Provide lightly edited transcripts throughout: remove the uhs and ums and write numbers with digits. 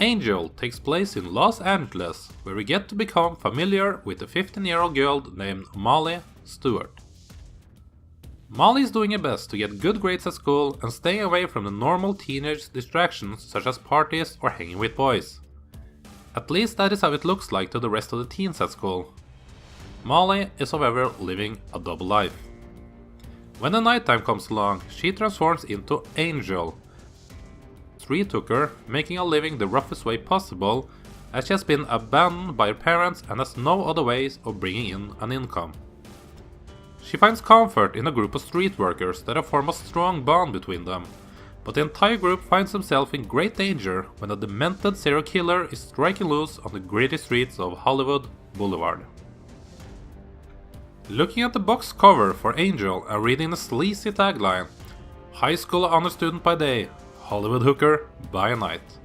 Angel takes place in Los Angeles, where we get to become familiar with a 15-year-old girl named Molly Stewart. Molly is doing her best to get good grades at school and staying away from the normal teenage distractions such as parties or hanging with boys. At least that is how it looks like to the rest of the teens at school. Molly is however living a double life. When the nighttime comes along, she transforms into Angel, street hooker, making a living the roughest way possible as she has been abandoned by her parents and has no other ways of bringing in an income. She finds comfort in a group of street workers that have formed a strong bond between them, but the entire group finds themselves in great danger when a demented serial killer is striking loose on the gritty streets of Hollywood Boulevard. Looking at the box cover for Angel and reading the sleazy tagline, "High school honor student by day, Hollywood hooker by night,"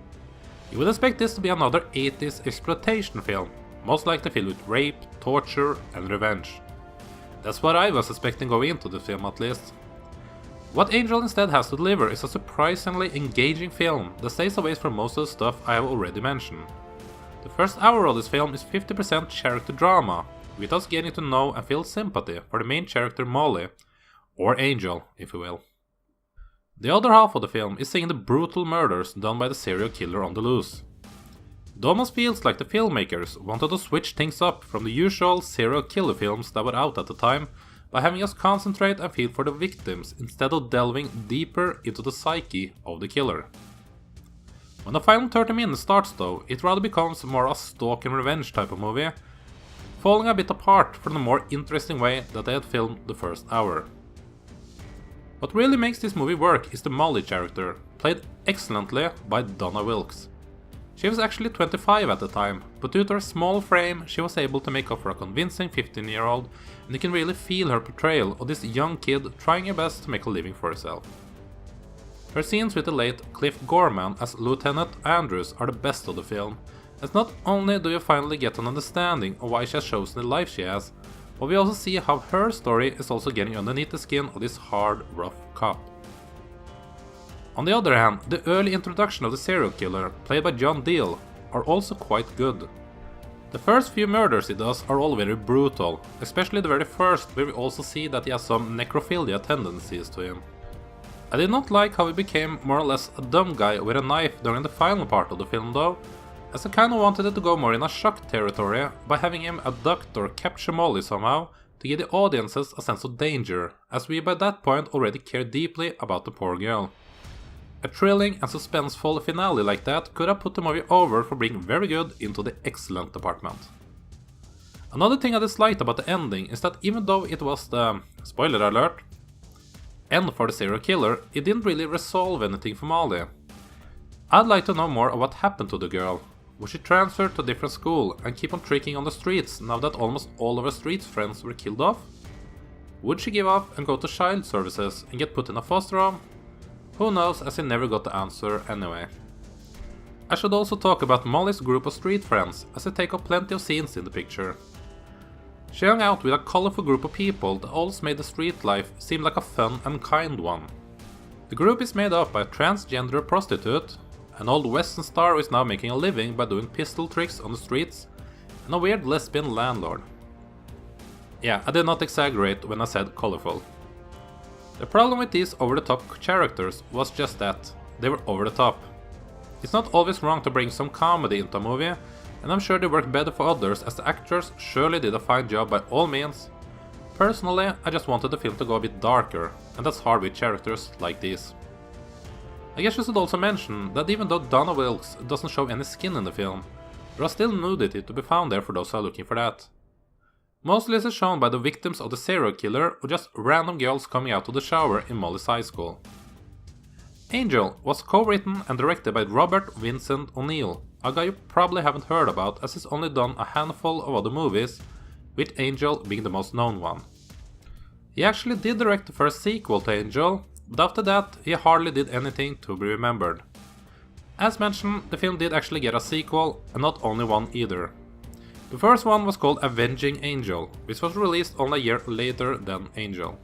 you would expect this to be another 80s exploitation film, most likely filled with rape, torture and revenge. That's what I was expecting going into the film at least. What Angel instead has to deliver is a surprisingly engaging film that stays away from most of the stuff I have already mentioned. The first hour of this film is 50% character drama, with us getting to know and feel sympathy for the main character Molly, or Angel if you will. The other half of the film is seeing the brutal murders done by the serial killer on the loose. It almost feels like the filmmakers wanted to switch things up from the usual serial killer films that were out at the time by having us concentrate and feel for the victims instead of delving deeper into the psyche of the killer. When the final 30 minutes starts though, it rather becomes more a stalk and revenge type of movie, falling a bit apart from the more interesting way that they had filmed the first hour. What really makes this movie work is the Molly character, played excellently by Donna Wilkes. She was actually 25 at the time, but due to her small frame she was able to make up for a convincing 15-year-old, and you can really feel her portrayal of this young kid trying her best to make a living for herself. Her scenes with the late Cliff Gorman as Lieutenant Andrews are the best of the film, as not only do you finally get an understanding of why she has chosen the life she has, but we also see how her story is also getting underneath the skin of this hard, rough cop. On the other hand, the early introduction of the serial killer, played by John Diehl, are also quite good. The first few murders he does are all very brutal, especially the very first, where we also see that he has some necrophilia tendencies to him. I did not like how he became more or less a dumb guy with a knife during the final part of the film though, as I kinda wanted it to go more in a shock territory by having him abduct or capture Molly somehow to give the audiences a sense of danger, as we by that point already care deeply about the poor girl. A thrilling and suspenseful finale like that could have put the movie over for being very good into the excellent department. Another thing I disliked about the ending is that even though it was the, spoiler alert, end for the serial killer, it didn't really resolve anything for Molly. I'd like to know more of what happened to the girl. Was she transferred to a different school and keep on tricking on the streets now that almost all of her street friends were killed off? Would she give up and go to child services and get put in a foster home? Who knows, as he never got the answer anyway. I should also talk about Molly's group of street friends, as they take up plenty of scenes in the picture. She hung out with a colorful group of people that also made the street life seem like a fun and kind one. The group is made up by a transgender prostitute, an old western star who is now making a living by doing pistol tricks on the streets, and a weird lesbian landlord. Yeah, I did not exaggerate when I said colorful. The problem with these over-the-top characters was just that, they were over the top. It's not always wrong to bring some comedy into a movie, and I'm sure they worked better for others as the actors surely did a fine job by all means. Personally, I just wanted the film to go a bit darker, and that's hard with characters like these. I guess we should also mention that even though Donna Wilkes doesn't show any skin in the film, there are still nudity to be found there for those who are looking for that. Mostly this is shown by the victims of the serial killer or just random girls coming out of the shower in Molly's high school. Angel was co-written and directed by Robert Vincent O'Neill, a guy you probably haven't heard about as he's only done a handful of other movies, with Angel being the most known one. He actually did direct the first sequel to Angel, but after that he hardly did anything to be remembered. As mentioned, the film did actually get a sequel, and not only one either. The first one was called Avenging Angel, which was released only a year later than Angel.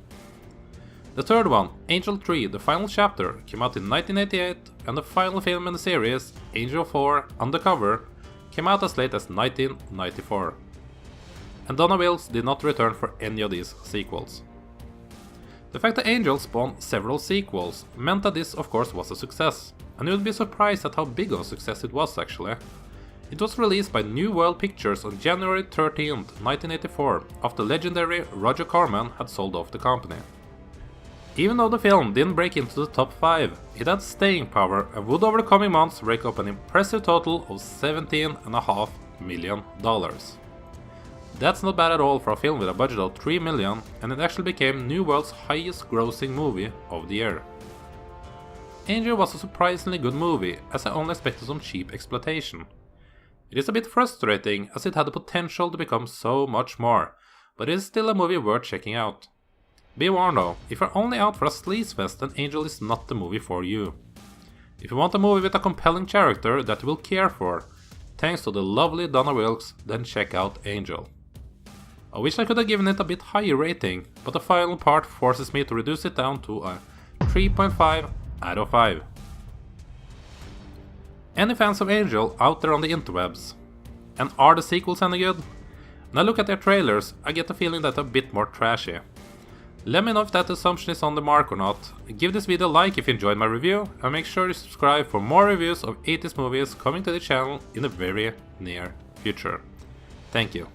The third one, Angel 3, the final chapter, came out in 1988, and the final film in the series, Angel 4, Undercover, came out as late as 1994. And Donna Wilkes did not return for any of these sequels. The fact that Angel spawned several sequels meant that this of course was a success, and you would be surprised at how big of a success it was actually. It was released by New World Pictures on January 13th, 1984, after legendary Roger Corman had sold off the company. Even though the film didn't break into the top 5, it had staying power and would over the coming months rake up an impressive total of $17.5 million. That's not bad at all for a film with a budget of $3 million, and it actually became New World's highest grossing movie of the year. Angel was a surprisingly good movie, as I only expected some cheap exploitation. It is a bit frustrating as it had the potential to become so much more, but it is still a movie worth checking out. Be warned though, if you're only out for a sleaze fest, then Angel is not the movie for you. If you want a movie with a compelling character that you will care for, thanks to the lovely Donna Wilkes, then check out Angel. I wish I could have given it a bit higher rating, but the final part forces me to reduce it down to a 3.5 out of 5. Any fans of Angel out there on the interwebs? And are the sequels any good? When I look at their trailers, I get the feeling that they're a bit more trashy. Let me know if that assumption is on the mark or not. Give this video a like if you enjoyed my review, and make sure you subscribe for more reviews of 80s movies coming to the channel in the very near future. Thank you.